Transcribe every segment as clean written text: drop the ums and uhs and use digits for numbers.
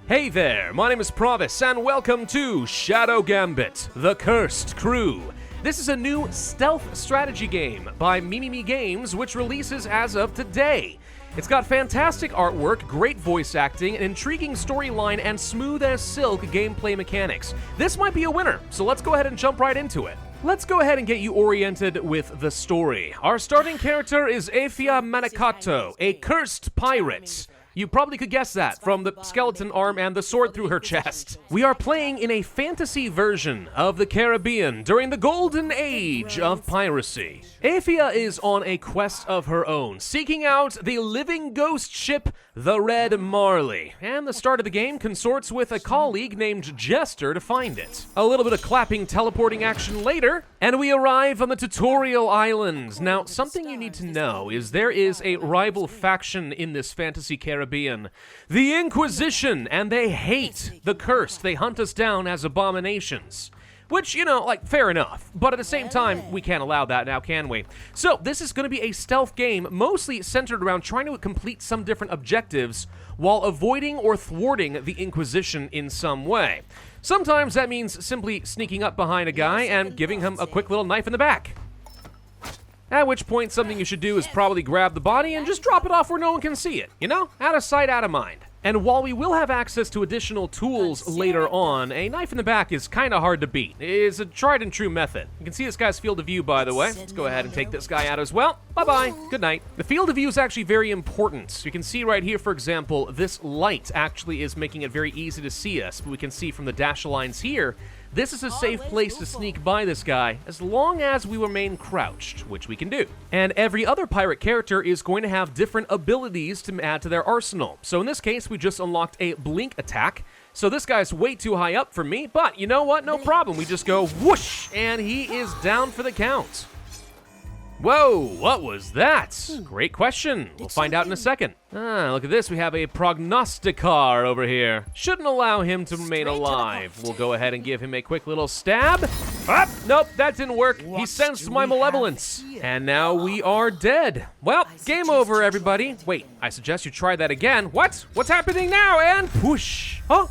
Hey there, my name is Pravus, and welcome to Shadow Gambit, The Cursed Crew. This is a new stealth strategy game by Mimimi Games, which releases as of today. It's got fantastic artwork, great voice acting, an intriguing storyline, and smooth as silk gameplay mechanics. This might be a winner, so let's go ahead and jump right into it. Let's go ahead and get you oriented with the story. Our starting character is Afia Manicato, a cursed pirate. You probably could guess that from the skeleton arm and the sword through her chest. We are playing in a fantasy version of the Caribbean during the golden age of piracy. Afia is on a quest of her own, seeking out the living ghost ship, the Red Marley, and the start of the game consorts with a colleague named Jester to find it. A little bit of clapping teleporting action later, and we arrive on the tutorial island. Now, something you need to know is there is a rival faction in this fantasy Caribbean, the Inquisition, and they hate the cursed. They hunt us down as abominations. Which, you know, like, fair enough. But at the same time, we can't allow that now, can we? So, this is going to be a stealth game, mostly centered around trying to complete some different objectives while avoiding or thwarting the Inquisition in some way. Sometimes that means simply sneaking up behind a guy and giving him a quick little knife in the back. At which point, something you should do is probably grab the body and just drop it off where no one can see it, you know? Out of sight, out of mind. And while we will have access to additional tools later on, a knife in the back is kind of hard to beat. It's a tried and true method. You can see this guy's field of view, by the way. Let's go ahead and take this guy out as well. Bye-bye. Good night. The field of view is actually very important. You can see right here, for example, this light actually is making it very easy to see us. But we can see from the dash lines here, this is a safe place to sneak by this guy, as long as we remain crouched, which we can do. And every other pirate character is going to have different abilities to add to their arsenal. So in this case, we just unlocked a blink attack. So this guy's way too high up for me, but you know what? No problem. We just go whoosh, and he is down for the count. Whoa, what was that? Great question. We'll find out in a second. Look at this. We have a prognosticar over here. Shouldn't allow him to remain alive. We'll go ahead and give him a quick little stab. Nope, that didn't work. He sensed my malevolence. And now we are dead. Well, game over, everybody. Wait, I suggest you try that again. What? What's happening now? And whoosh. Oh,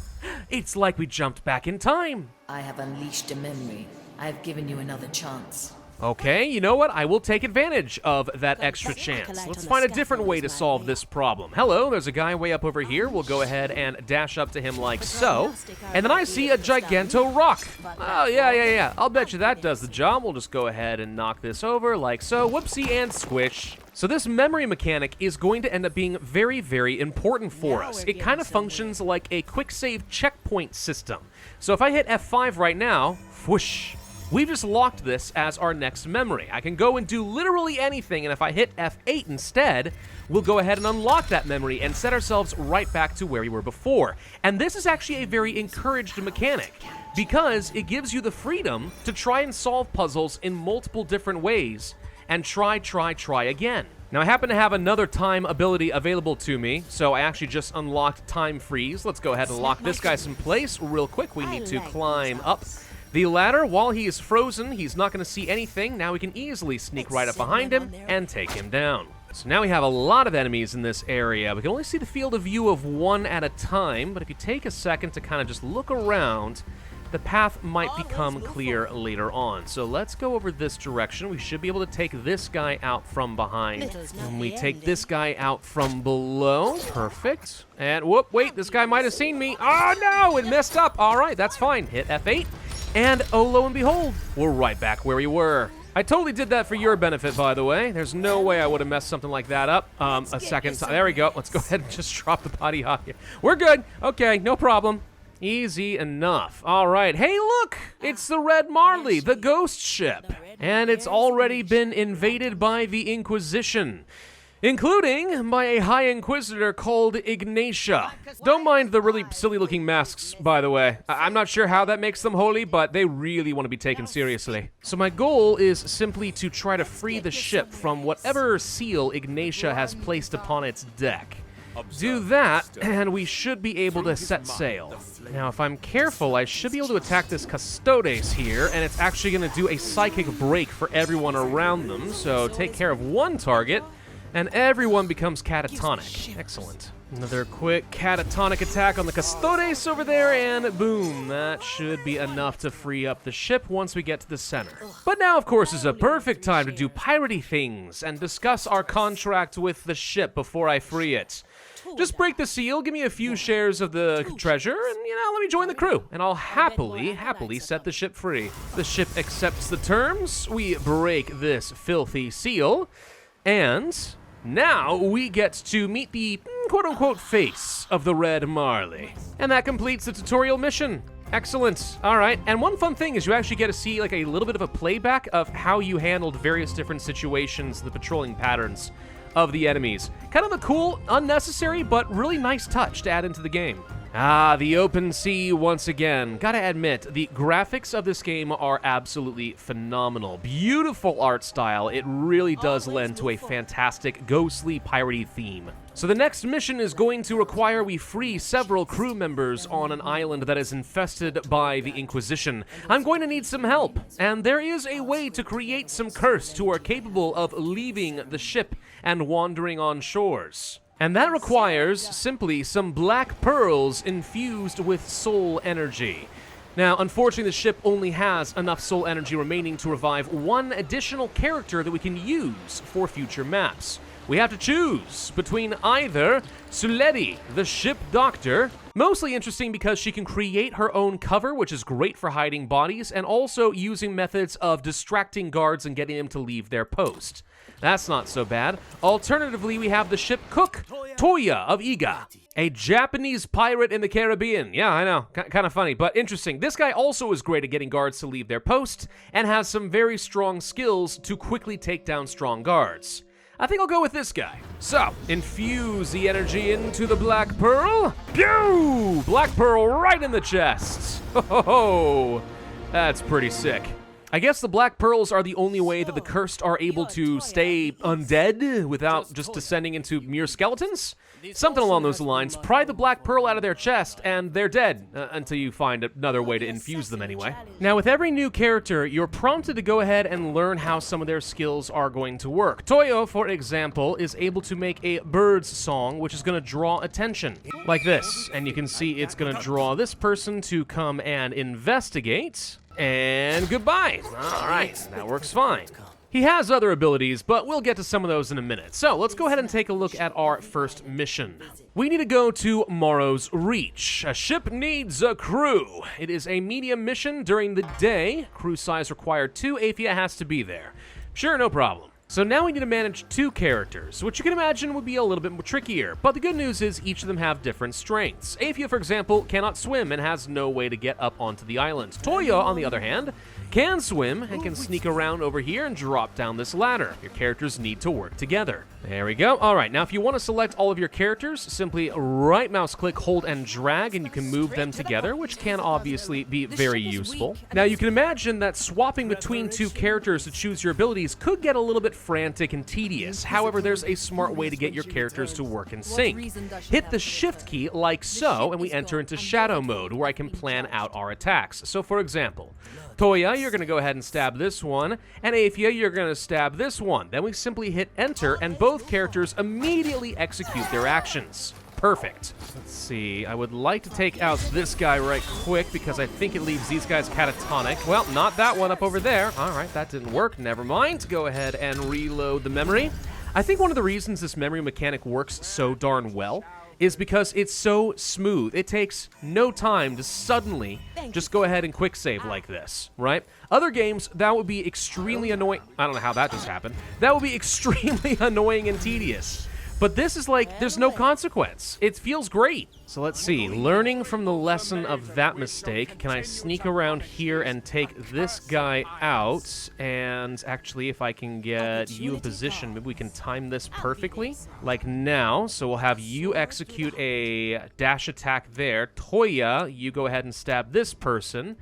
it's like we jumped back in time. I have unleashed a memory. I have given you another chance. Okay, you know what? I will take advantage of that extra chance. Let's find a different way to solve this problem. Hello, there's a guy way up over here. We'll go ahead and dash up to him like so. And then I see a giganto rock. Oh, yeah. I'll bet you that does the job. We'll just go ahead and knock this over like so. Whoopsie and squish. So this memory mechanic is going to end up being very, very important for us. It kind of functions like a quick save checkpoint system. So if I hit F5 right now, whoosh. We've just locked this as our next memory. I can go and do literally anything, and if I hit F8 instead, we'll go ahead and unlock that memory and set ourselves right back to where we were before. And this is actually a very encouraged mechanic, because it gives you the freedom to try and solve puzzles in multiple different ways, and try again. Now, I happen to have another time ability available to me, so I actually just unlocked Time Freeze. Let's go ahead and lock this guy in place real quick. We need to climb up the ladder. While he is frozen, he's not going to see anything. Now we can easily sneak right up behind him and take him down. So now we have a lot of enemies in this area. We can only see the field of view of one at a time, but if you take a second to kind of just look around, the path might become clear later on. So let's go over this direction. We should be able to take this guy out from behind. And we take this guy out from below. Perfect. And whoop, wait, this guy might have seen me. Oh no, it messed up. All right, that's fine. Hit F8. And oh, lo and behold, we're right back where we were. I totally did that for your benefit, by the way. There's no way I would have messed something like that up a second time. There we go. Let's go ahead and just drop the body off here. We're good. Okay, no problem. Easy enough. All right. Hey, look! It's the Red Marley, the ghost ship. And it's already been invaded by the Inquisition, including by a High Inquisitor called Ignatia. Don't mind the really silly-looking masks, by the way. I'm not sure how that makes them holy, but they really want to be taken seriously. So my goal is simply to try to free the ship from whatever seal Ignatia has placed upon its deck. Do that, and we should be able to set sail. Now, if I'm careful, I should be able to attack this Custodes here, and it's actually going to do a psychic break for everyone around them. So take care of one target, and everyone becomes catatonic. Excellent. Another quick catatonic attack on the Custodes over there, and boom, that should be enough to free up the ship once we get to the center. But now, of course, is a perfect time to do piratey things and discuss our contract with the ship before I free it. Just break the seal, give me a few shares of the treasure, and, let me join the crew, and I'll happily set the ship free. The ship accepts the terms, we break this filthy seal, and now we get to meet the quote-unquote face of the Red Marley. And that completes the tutorial mission. Excellent. All right, and one fun thing is you actually get to see like a little bit of a playback of how you handled various different situations, the patrolling patterns of the enemies. Kind of a cool, unnecessary, but really nice touch to add into the game. Ah, the open sea once again. Gotta admit, the graphics of this game are absolutely phenomenal. Beautiful art style. It really does lend to a fantastic, ghostly, piratey theme. So the next mission is going to require we free several crew members on an island that is infested by the Inquisition. I'm going to need some help, and there is a way to create some cursed who are capable of leaving the ship and wandering on shores. And that requires simply some black pearls infused with soul energy. Now, unfortunately, the ship only has enough soul energy remaining to revive one additional character that we can use for future maps. We have to choose between either Suledi, the ship doctor, mostly interesting because she can create her own cover, which is great for hiding bodies, and also using methods of distracting guards and getting them to leave their post. That's not so bad. Alternatively, we have the ship cook, Toya of Iga, a Japanese pirate in the Caribbean. Yeah, I know, kind of funny, but interesting. This guy also is great at getting guards to leave their post and has some very strong skills to quickly take down strong guards. I think I'll go with this guy. So, infuse the energy into the Black Pearl. Pew! Black Pearl right in the chest. Ho! That's pretty sick. I guess the Black Pearls are the only way that the cursed are able to stay undead without just descending into mere skeletons? Something along those lines. Pry the Black Pearl out of their chest, and they're dead, until you find another way to infuse them anyway. Now, with every new character, you're prompted to go ahead and learn how some of their skills are going to work. Toyo, for example, is able to make a bird's song, which is going to draw attention, like this. And you can see it's going to draw this person to come and investigate. And goodbye. All right, that works fine. He has other abilities, but we'll get to some of those in a minute. So let's go ahead and take a look at our first mission. We need to go to Morrow's Reach. A ship needs a crew. It is a medium mission during the day. Crew size required 2. Athia has to be there. Sure, no problem. So now we need to manage 2 characters, which you can imagine would be a little bit more trickier, but the good news is each of them have different strengths. Athia, for example, cannot swim and has no way to get up onto the island. Toya, on the other hand, can swim and can sneak around over here and drop down this ladder. Your characters need to work together. There we go. All right, now if you want to select all of your characters, simply right mouse click, hold, and drag, and you can move them together, which can obviously be very useful. Now you can imagine that swapping between 2 characters to choose your abilities could get a little bit frantic and tedious. However, there's a smart way to get your characters to work in sync. Hit the shift key like so, and we enter into shadow mode, where I can plan out our attacks. So for example, Toya, you're going to go ahead and stab this one, and Athia, you're going to stab this one. Then we simply hit enter, and both characters immediately execute their actions. Perfect. Let's see, I would like to take out this guy right quick because I think it leaves these guys catatonic. Well, not that one up over there. All right, that didn't work. Never mind. Go ahead and reload the memory. I think one of the reasons this memory mechanic works so darn well is because it's so smooth. It takes no time to suddenly just go ahead and quick save like this, right? Other games, that would be extremely annoying. I don't know how that just happened. That would be extremely annoying and tedious. But this is like, there's no consequence. It feels great. So let's see, learning from the lesson of that mistake, can I sneak around here and take this guy out? And actually, if I can get you in position, maybe we can time this perfectly, like now. So we'll have you execute a dash attack there. Toya, you go ahead and stab this person.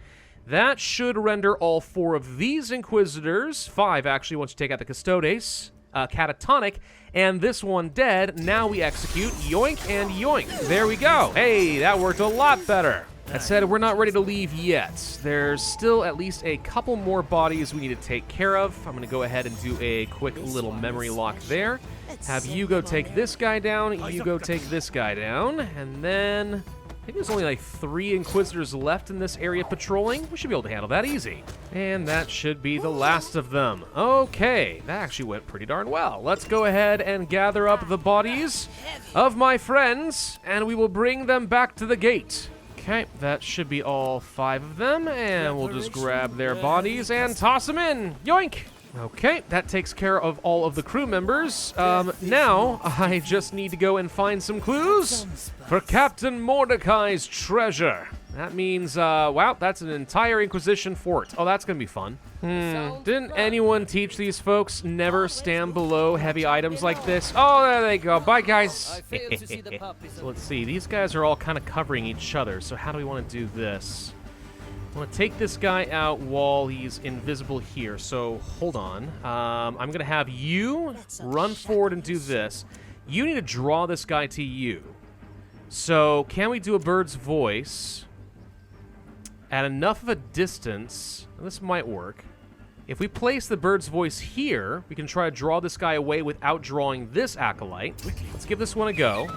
That should render all 4 of these Inquisitors, 5 actually, once you take out the Custodes, catatonic, and this one dead. Now we execute yoink and yoink. There we go. Hey, that worked a lot better. That said, we're not ready to leave yet. There's still at least a couple more bodies we need to take care of. I'm going to go ahead and do a quick little memory lock there. Have you go take this guy down, you go take this guy down, and then I think there's only like 3 Inquisitors left in this area patrolling. We should be able to handle that easy. And that should be the last of them. Okay, that actually went pretty darn well. Let's go ahead and gather up the bodies of my friends, and we will bring them back to the gate. Okay, that should be all 5 of them, and we'll just grab their bodies and toss them in. Yoink! Okay, that takes care of all of the crew members. Now, I just need to go and find some clues for Captain Mordechai's treasure. That means, wow, that's an entire Inquisition fort. Oh, that's gonna be fun. Didn't anyone teach these folks never stand below heavy items like this? Oh, there they go. Bye, guys. So let's see. These guys are all kind of covering each other, so how do we want to do this? I want to take this guy out while he's invisible here, so hold on. I'm going to have you run forward and do this. You need to draw this guy to you. So can we do a bird's voice at enough of a distance? This might work. If we place the bird's voice here, we can try to draw this guy away without drawing this acolyte. Let's give this one a go.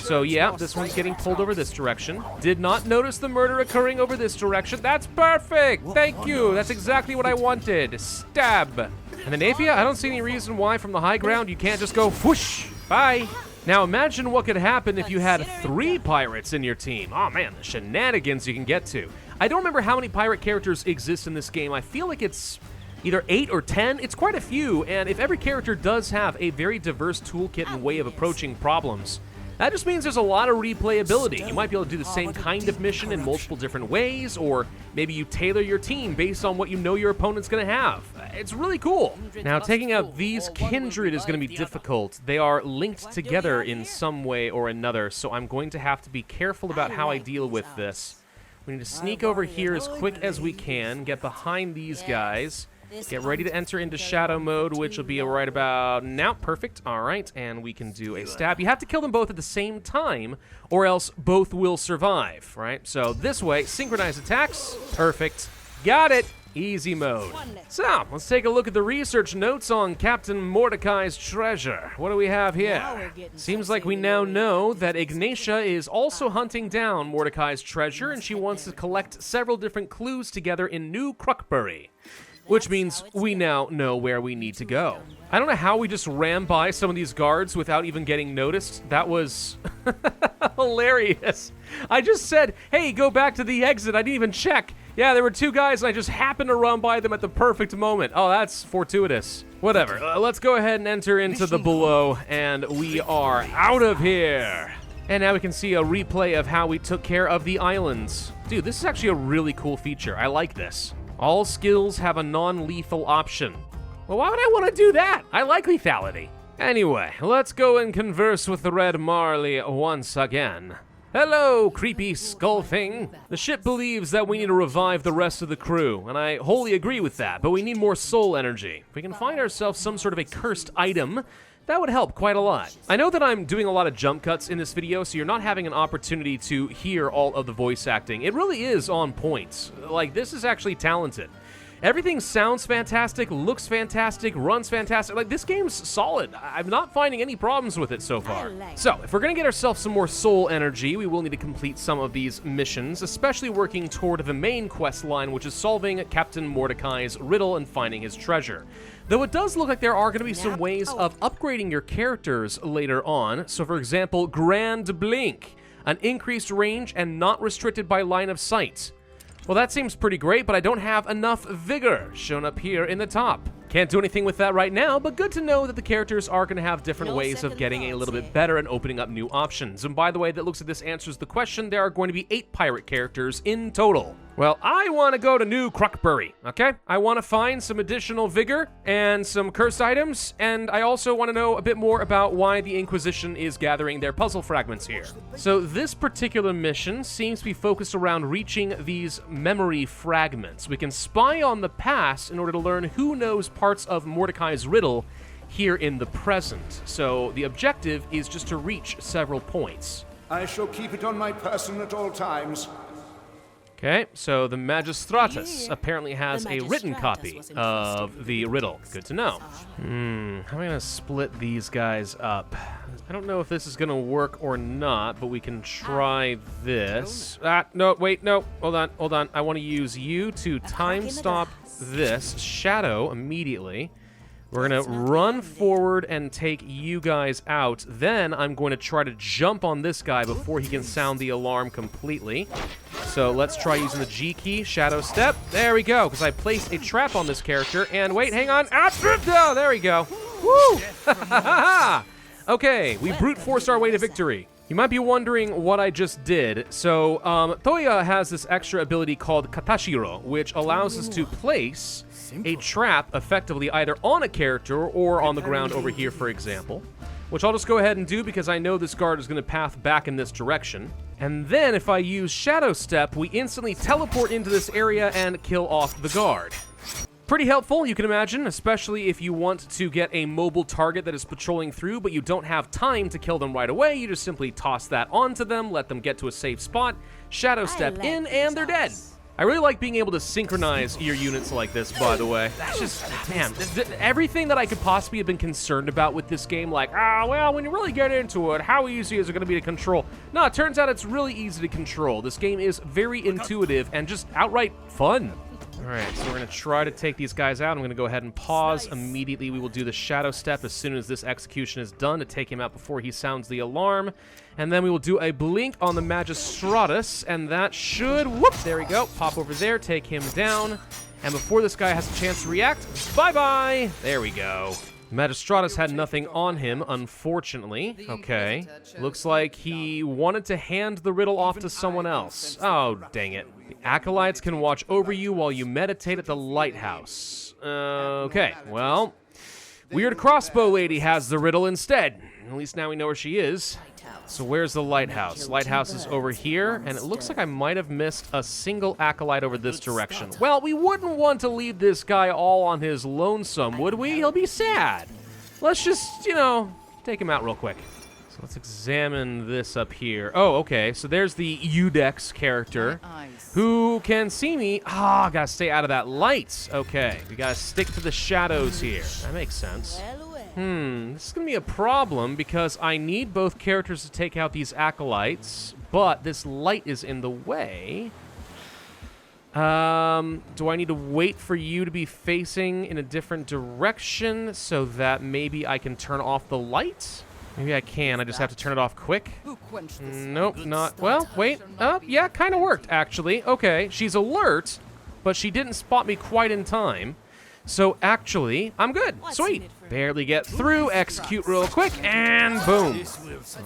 So yeah, this one's getting pulled over this direction. Did not notice the murder occurring over this direction. That's perfect! Thank you! That's exactly what I wanted. Stab! And then Naphia, I don't see any reason why from the high ground you can't just go whoosh! Bye! Now imagine what could happen if you had 3 pirates in your team. Oh man, the shenanigans you can get to. I don't remember how many pirate characters exist in this game. I feel like it's either 8 or 10. It's quite a few, and if every character does have a very diverse toolkit and way of approaching problems, that just means there's a lot of replayability. You might be able to do the same kind of mission in multiple different ways, or maybe you tailor your team based on what you know your opponent's going to have. It's really cool. Now, taking out these kindred is going to be difficult. They are linked together in some way or another, so I'm going to have to be careful about how I deal with this. We need to sneak over here as quick as we can, get behind these guys, get ready to enter into shadow mode, which will be right about now. Perfect. All right, and we can do a stab. You have to kill them both at the same time, or else both will survive, right? So this way, synchronized attacks. Perfect. Got it. Easy mode. So, let's take a look at the research notes on Captain Mordechai's treasure. What do we have here? Seems like we now know that Ignatia is also hunting down Mordechai's treasure, and she wants to collect several different clues together in New Crocbury, which means we now know where we need to go. I don't know how we just ran by some of these guards without even getting noticed. That was hilarious. I just said, hey, go back to the exit. I didn't even check. Yeah, there were 2 guys, and I just happened to run by them at the perfect moment. Oh, that's fortuitous. Whatever. Let's go ahead and enter into the below, and we are out of here. And now we can see a replay of how we took care of the islands. Dude, this is actually a really cool feature. I like this. All skills have a non-lethal option. Well, why would I want to do that? I like lethality. Anyway, let's go and converse with the Red Marley once again. Hello, creepy skull thing. The ship believes that we need to revive the rest of the crew, and I wholly agree with that, but we need more soul energy. If we can find ourselves some sort of a cursed item, that would help quite a lot. I know that I'm doing a lot of jump cuts in this video, so you're not having an opportunity to hear all of the voice acting. It really is on point. Like, this is actually talented. Everything sounds fantastic, looks fantastic, runs fantastic. Like, this game's solid. I'm not finding any problems with it so far. So, if we're gonna get ourselves some more soul energy, we will need to complete some of these missions, especially working toward the main quest line, which is solving Captain Mordechai's riddle and finding his treasure. Though it does look like there are going to be some ways of upgrading your characters later on. So for example, Grand Blink, an increased range and not restricted by line of sight. Well, that seems pretty great, but I don't have enough vigor shown up here in the top. Can't do anything with that right now, but good to know that the characters are going to have different ways of getting a little bit better and opening up new options. And by the way, that looks like this answers the question. There are going to be 8 pirate characters in total. Well, I want to go to New Crocbury, okay? I want to find some additional vigor and some cursed items, and I also want to know a bit more about why the Inquisition is gathering their puzzle fragments here. So this particular mission seems to be focused around reaching these memory fragments. We can spy on the past in order to learn who knows parts of Mordechai's riddle here in the present. So the objective is just to reach several points. I shall keep it on my person at all times. Okay, so the Magistratus apparently has a written copy of the riddle. Good to know. How am I going to split these guys up? I don't know if this is going to work or not, but we can try this. No, wait, no. Hold on. I want to use you to time stop this. Shadow immediately. We're going to run forward and take you guys out. Then I'm going to try to jump on this guy before he can sound the alarm completely. So let's try using the G key, Shadow Step. There we go, because I placed a trap on this character. And wait, hang on. Oh, there we go. Woo! Okay, we brute forced our way to victory. You might be wondering what I just did. So, Toya has this extra ability called Katashiro, which allows us to place a trap effectively either on a character or on the ground over here, for example, which I'll just go ahead and do because I know this guard is going to path back in this direction. And then if I use Shadow Step, we instantly teleport into this area and kill off the guard. Pretty helpful, you can imagine, especially if you want to get a mobile target that is patrolling through, but you don't have time to kill them right away. You just simply toss that onto them, let them get to a safe spot, Shadow Step in, and they're dead. I really like being able to synchronize your units like this, by the way. That's just, man, everything that I could possibly have been concerned about with this game, like, well, when you really get into it, how easy is it going to be to control? No, it turns out it's really easy to control. This game is very intuitive and just outright fun. All right, so we're going to try to take these guys out. I'm going to go ahead and pause immediately. We will do the Shadow Step as soon as this execution is done to take him out before he sounds the alarm. And then we will do a blink on the Magistratus, and that should, whoop, there we go, pop over there, take him down. And before this guy has a chance to react, bye-bye. There we go. Magistratus had nothing on him, unfortunately. Okay. Looks like he wanted to hand the riddle off to someone else. Oh, dang it. The acolytes can watch over you while you meditate at the lighthouse. Okay, well, Weird Crossbow Lady has the riddle instead. At least now we know where she is. So where's the lighthouse? Lighthouse is over here, and it looks like I might have missed a single acolyte over this direction. Well, we wouldn't want to leave this guy all on his lonesome, would we? He'll be sad. Let's just, take him out real quick. So let's examine this up here. Oh, okay, so there's the Udex character who can see me. I gotta stay out of that light. Okay, we gotta stick to the shadows here. That makes sense. This is going to be a problem because I need both characters to take out these acolytes, but this light is in the way. Do I need to wait for you to be facing in a different direction so that maybe I can turn off the light? Maybe I can. I just have to turn it off quick. Nope, not. Well, wait. Yeah, kind of worked, actually. Okay, she's alert, but she didn't spot me quite in time. So actually, I'm good. Sweet. Barely get through, execute real quick, and boom.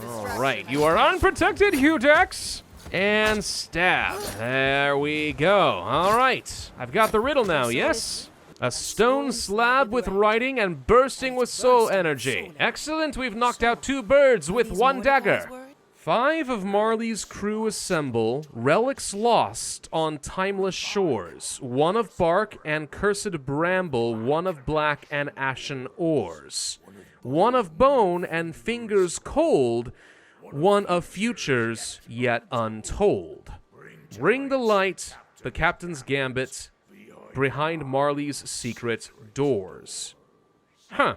All right, you are unprotected, Udex. And stab. There we go. All right, I've got the riddle now, yes? A stone slab with writing and bursting with soul energy. Excellent, we've knocked out 2 birds with 1 dagger. 5 of Marley's crew assemble, relics lost on timeless shores, 1 of bark and cursed bramble, 1 of black and ashen ores, 1 of bone and fingers cold, 1 of futures yet untold. Bring the light, the captain's gambit, behind Marley's secret doors. Huh.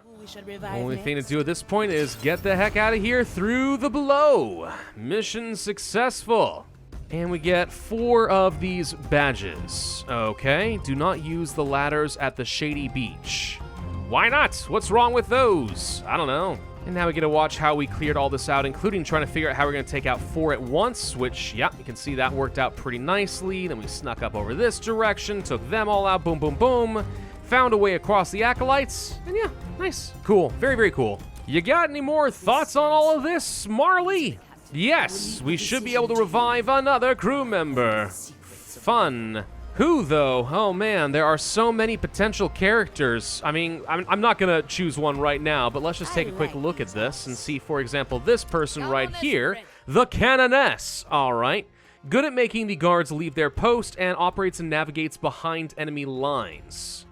Only thing to do at this point is get the heck out of here through the below. Mission successful. And we get 4 of these badges. Okay, do not use the ladders at the shady beach. Why not? What's wrong with those? I don't know. And now we get to watch how we cleared all this out, including trying to figure out how we're going to take out 4 at once, which, yeah, you can see that worked out pretty nicely. Then we snuck up over this direction, took them all out, boom, boom, boom. Found a way across the acolytes, and yeah, nice. Cool, very, very cool. You got any more thoughts on all of this, Marley? Yes, we should be able to revive another crew member. Fun. Who, though? Oh, man, there are so many potential characters. I mean, I'm not going to choose one right now, but let's just take a quick look at this and see, for example, this person right here, the Canoness. All right. Good at making the guards leave their post and operates and navigates behind enemy lines.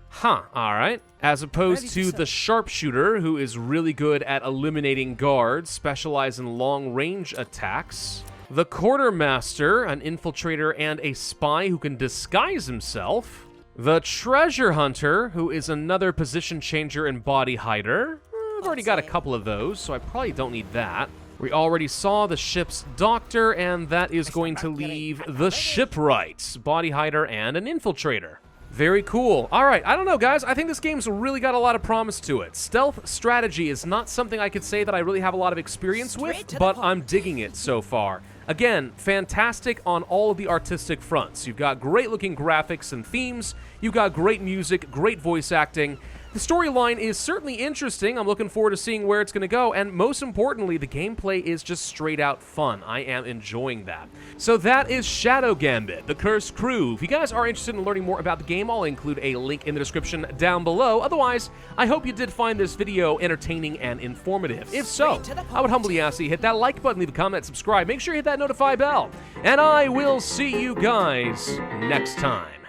Huh, alright. As opposed to the sharpshooter, who is really good at eliminating guards, specialize in long-range attacks. The quartermaster, an infiltrator and a spy who can disguise himself. The treasure hunter, who is another position changer and body hider. I've already got a couple of those, so I probably don't need that. We already saw the ship's doctor, and that is going to leave the shipwright, body hider, and an infiltrator. Very cool. All right, I don't know, guys. I think this game's really got a lot of promise to it. Stealth strategy is not something I could say that I really have a lot of experience with, but I'm digging it so far. Again, fantastic on all of the artistic fronts. You've got great-looking graphics and themes. You've got great music, great voice acting. The storyline is certainly interesting. I'm looking forward to seeing where it's going to go, and most importantly, the gameplay is just straight-out fun. I am enjoying that. So that is Shadow Gambit, the Cursed Crew. If you guys are interested in learning more about the game, I'll include a link in the description down below. Otherwise, I hope you did find this video entertaining and informative. If so, I would humbly ask that you hit that like button, leave a comment, subscribe, make sure you hit that notify bell, and I will see you guys next time.